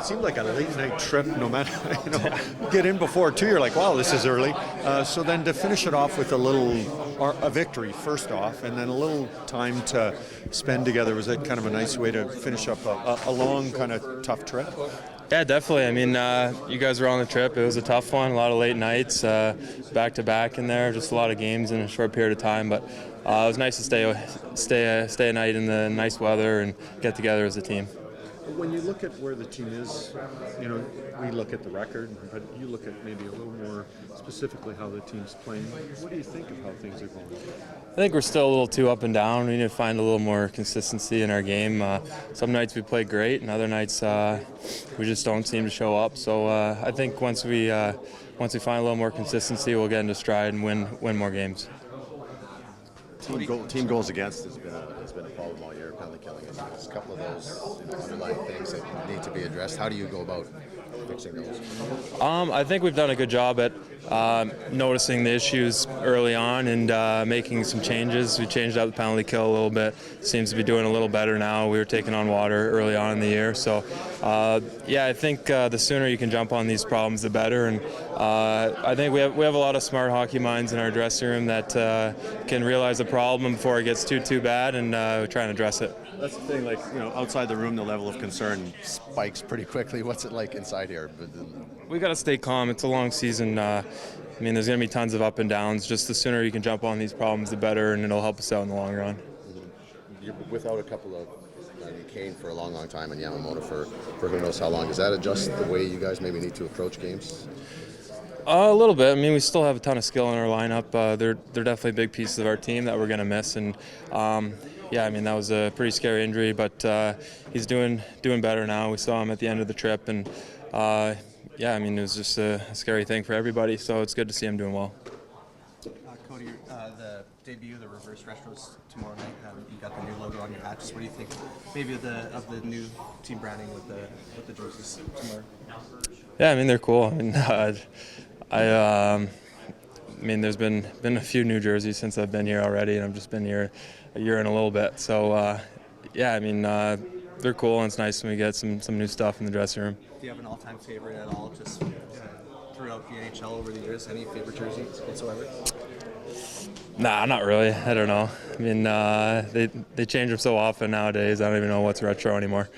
seemed like a late night trip. No matter, get in before 2, you're like, wow, this is early. So then to finish it off with a victory first off, and then a little time to spend together, was it kind of a nice way to finish up a long kind of tough trip? Yeah, definitely. I mean, you guys were on the trip. It was a tough one, a lot of late nights, back-to-back in there, just a lot of games in a short period of time. But it was nice to stay a night in the nice weather and get together as a team. When you look at where the team is, we look at the record, but you look at maybe a little more specifically how the team's playing. What do you think of how things are going? I think we're still a little too up and down. We need to find a little more consistency in our game. Some nights we play great, and other nights we just don't seem to show up. So I think once we find a little more consistency, we'll get into stride and win more games. Team goals against has been a problem all year. Penalty killing is a couple of those underlying things that need to be addressed. How do you go about fixing those? I think we've done a good job at noticing the issues early on and making some changes. We changed up the penalty kill a little bit. Seems to be doing a little better now. We were taking on water early on in the year. So, I think the sooner you can jump on these problems, the better. And I think we have a lot of smart hockey minds in our dressing room that can realize the problem before it gets too bad and try and address it. That's the thing, outside the room, the level of concern spikes pretty quickly. What's it like inside here? We got to stay calm. It's a long season. there's going to be tons of up and downs. Just the sooner you can jump on these problems, the better, and it'll help us out in the long run. You're without a couple of Kane for a long time and Yamamoto for who knows how long. Does that adjust the way you guys maybe need to approach games? A little bit. We still have a ton of skill in our lineup. They're definitely big pieces of our team that we're going to miss. And that was a pretty scary injury, but he's doing better now. We saw him at the end of the trip, and it was just a scary thing for everybody. So it's good to see him doing well. Cody, the debut, the reverse retros tomorrow night. You got the new logo on your hat. Just what do you think, maybe of the new team branding with the jerseys tomorrow? Yeah, they're cool. There's been a few new jerseys since I've been here already, and I've just been here a year and a little bit. So, they're cool, and it's nice when we get some new stuff in the dressing room. Do you have an all-time favorite at all, just throughout the NHL over the years? Any favorite jerseys whatsoever? Nah, not really. I don't know. They change them so often nowadays. I don't even know what's retro anymore.